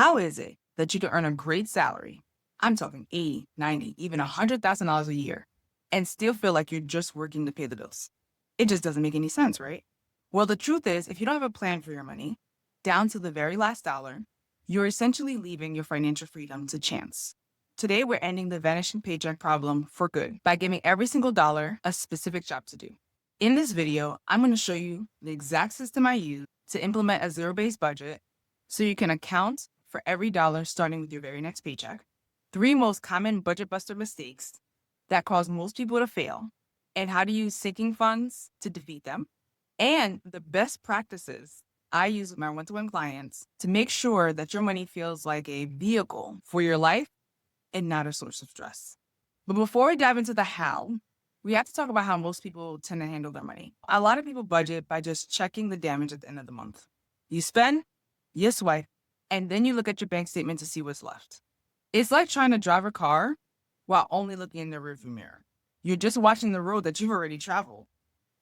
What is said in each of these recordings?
How is it that you can earn a great salary? I'm talking 80, 90, even $100,000 a year and still feel like you're just working to pay the bills? It just doesn't make any sense, right? Well, the truth is, if you don't have a plan for your money, down to the very last dollar, you're essentially leaving your financial freedom to chance. Today, we're ending the vanishing paycheck problem for good by giving every single dollar a specific job to do. In this video, I'm going to show you the exact system I use to implement a zero-based budget so you can account for every dollar starting with your very next paycheck, 3 most common budget buster mistakes that cause most people to fail, and how to use sinking funds to defeat them, and the best practices I use with my one-to-one clients to make sure that your money feels like a vehicle for your life and not a source of stress. But before we dive into the how, we have to talk about how most people tend to handle their money. A lot of people budget by just checking the damage at the end of the month. You spend, you swipe, and then you look at your bank statement to see what's left. It's like trying to drive a car while only looking in the rearview mirror. You're just watching the road that you've already traveled,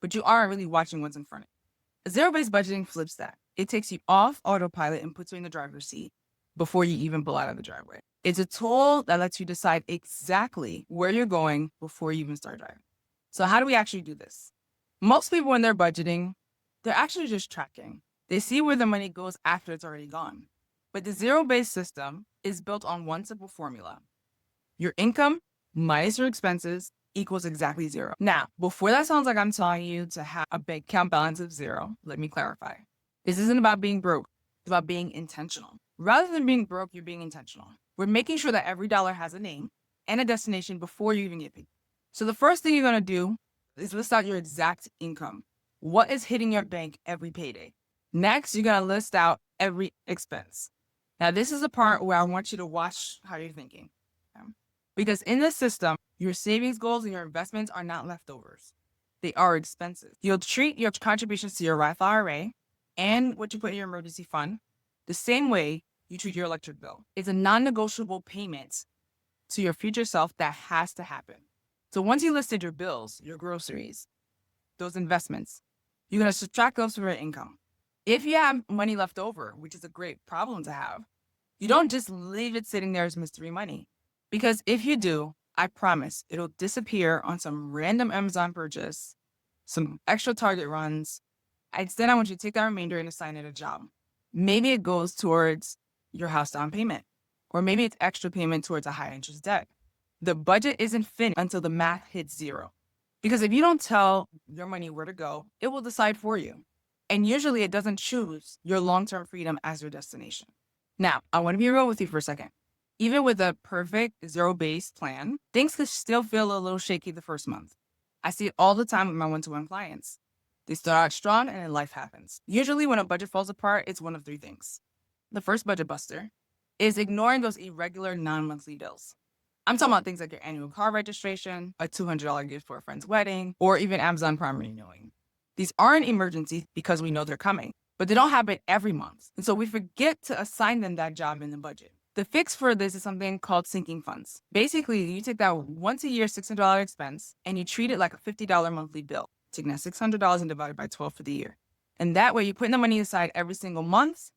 but you aren't really watching what's in front of you. Zero-based budgeting flips that. It takes you off autopilot and puts you in the driver's seat before you even pull out of the driveway. It's a tool that lets you decide exactly where you're going before you even start driving. So how do we actually do this? Most people, when they're budgeting, they're actually just tracking. They see where the money goes after it's already gone. But the zero-based system is built on one simple formula. Your income minus your expenses equals exactly zero. Now, before that sounds like I'm telling you to have a bank account balance of zero, let me clarify. This isn't about being broke. It's about being intentional. Rather than being broke, you're being intentional. We're making sure that every dollar has a name and a destination before you even get paid. So the first thing you're going to do is list out your exact income. What is hitting your bank every payday? Next, you're going to list out every expense. Now, this is the part where I want you to watch how you're thinking. Because in this system, your savings goals and your investments are not leftovers. They are expenses. You'll treat your contributions to your Roth IRA and what you put in your emergency fund the same way you treat your electric bill. It's a non-negotiable payment to your future self that has to happen. So once you listed your bills, your groceries, those investments, you're going to subtract those from your income. If you have money left over, which is a great problem to have, you don't just leave it sitting there as mystery money. Because if you do, I promise it'll disappear on some random Amazon purchase, some extra Target runs. Instead, I want you to take that remainder and assign it a job. Maybe it goes towards your house down payment, or maybe it's extra payment towards a high interest debt. The budget isn't finished until the math hits zero. Because if you don't tell your money where to go, it will decide for you. And usually it doesn't choose your long-term freedom as your destination. Now, I want to be real with you for a second. Even with a perfect zero-based plan, things could still feel a little shaky the first month. I see it all the time with my one-to-one clients. They start out strong and then life happens. Usually when a budget falls apart, it's one of 3 things. The first budget buster is ignoring those irregular non-monthly bills. I'm talking about things like your annual car registration, a $200 gift for a friend's wedding, or even Amazon Prime renewing. These aren't emergencies because we know they're coming, but they don't happen every month. And so we forget to assign them that job in the budget. The fix for this is something called sinking funds. Basically, you take that once a year $600 expense and you treat it like a $50 monthly bill. Take that $600 and divide it by 12 for the year. And that way you're putting the money aside every single month.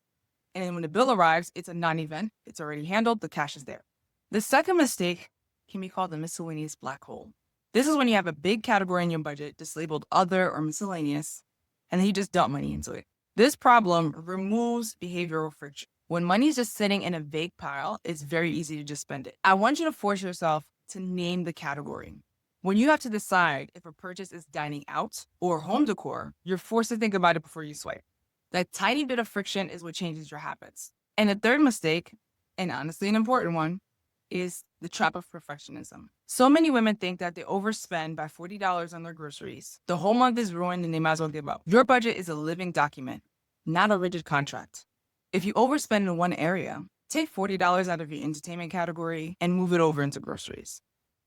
And then when the bill arrives, it's a non-event. It's already handled. The cash is there. The second mistake can be called the miscellaneous black hole. This is when you have a big category in your budget just labeled other or miscellaneous, and then you just dump money into it. This problem removes behavioral friction. When money is just sitting in a vague pile, it's very easy to just spend it. I want you to force yourself to name the category. When you have to decide if a purchase is dining out or home decor, you're forced to think about it before you swipe. That tiny bit of friction is what changes your habits. And the third mistake, and honestly an important one, is the trap of perfectionism. So many women think that they overspend by $40 on their groceries. The whole month is ruined and they might as well give up. Your budget is a living document, not a rigid contract. If you overspend in one area, take $40 out of your entertainment category and move it over into groceries.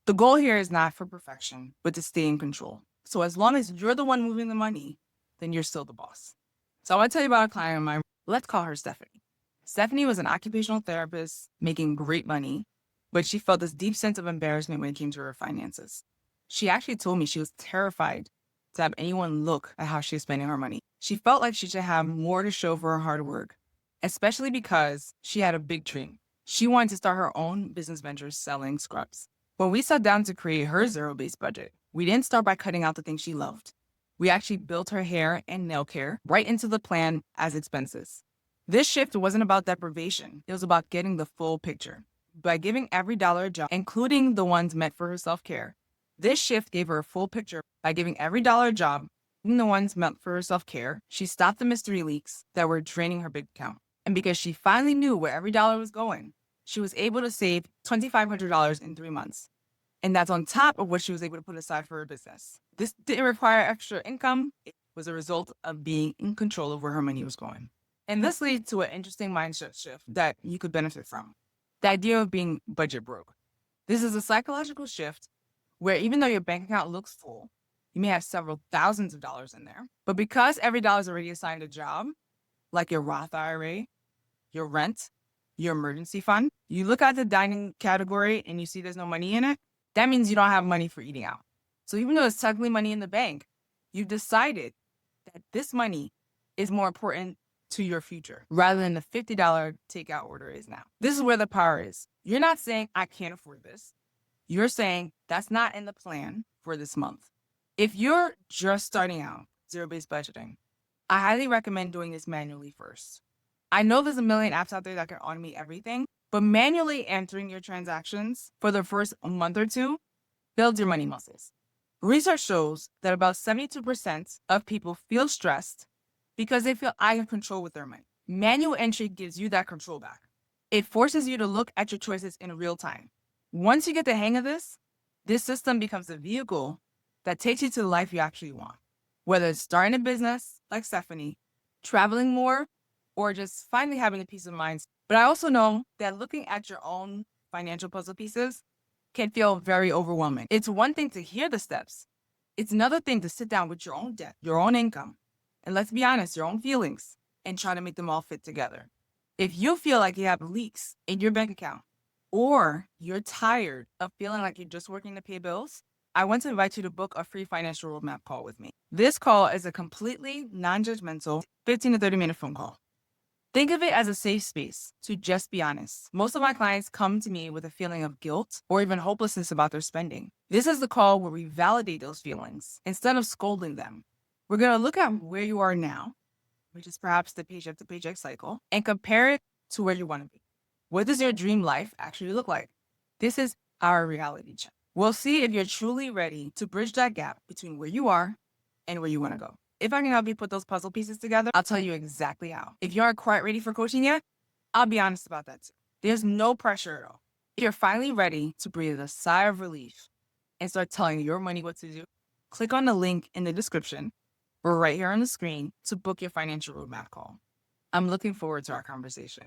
The goal here is not for perfection, but to stay in control. So as long as you're the one moving the money, then you're still the boss. So I want to tell you about a client of mine. Let's call her Stephanie. Stephanie was an occupational therapist making great money, but she felt this deep sense of embarrassment when it came to her finances. She actually told me she was terrified to have anyone look at how she was spending her money. She felt like she should have more to show for her hard work. especially because she had a big dream. She wanted to start her own business venture selling scrubs. When we sat down to create her zero-based budget, we didn't start by cutting out the things she loved. We actually built her hair and nail care right into the plan as expenses. This shift wasn't about deprivation. It was about getting the full picture. By giving every dollar a job, including the ones meant for her self-care, this shift gave her a full picture. By giving every dollar a job, including the ones meant for her self-care, she stopped the mystery leaks that were draining her big account. And because she finally knew where every dollar was going, she was able to save $2,500 in 3 months. And that's on top of what she was able to put aside for her business. This didn't require extra income. It was a result of being in control of where her money was going. And this leads to an interesting mindset shift that you could benefit from. The idea of being budget broke. This is a psychological shift where even though your bank account looks full, you may have several thousands of dollars in there. But because every dollar is already assigned a job, like your Roth IRA, your rent, your emergency fund, you look at the dining category and you see there's no money in it, that means you don't have money for eating out. So even though it's technically money in the bank, you've decided that this money is more important to your future rather than the $50 takeout order is now. This is where the power is. You're not saying, I can't afford this. You're saying, that's not in the plan for this month. If you're just starting out zero-based budgeting, I highly recommend doing this manually first. I know there's a million apps out there that can automate everything, but manually entering your transactions for the first month or two builds your money muscles. Research shows that about 72% of people feel stressed because they feel out of control with their money. Manual entry gives you that control back. It forces you to look at your choices in real time. Once you get the hang of this system becomes a vehicle that takes you to the life you actually want. Whether it's starting a business like Stephanie, traveling more, or just finally having a peace of mind. But I also know that looking at your own financial puzzle pieces can feel very overwhelming. It's one thing to hear the steps. It's another thing to sit down with your own debt, your own income, and let's be honest, your own feelings, and try to make them all fit together. If you feel like you have leaks in your bank account, or you're tired of feeling like you're just working to pay bills, I want to invite you to book a free financial roadmap call with me. This call is a completely non-judgmental 15 to 30-minute phone call. Think of it as a safe space to just be honest. Most of my clients come to me with a feeling of guilt or even hopelessness about their spending. This is the call where we validate those feelings instead of scolding them. We're going to look at where you are now, which is perhaps the paycheck to paycheck cycle, and compare it to where you want to be. What does your dream life actually look like? This is our reality check. We'll see if you're truly ready to bridge that gap between where you are and where you want to go. If I can help you put those puzzle pieces together, I'll tell you exactly how. If you aren't quite ready for coaching yet, I'll be honest about that too. There's no pressure at all. If you're finally ready to breathe a sigh of relief and start telling your money what to do, click on the link in the description or right here on the screen to book your financial roadmap call. I'm looking forward to our conversation.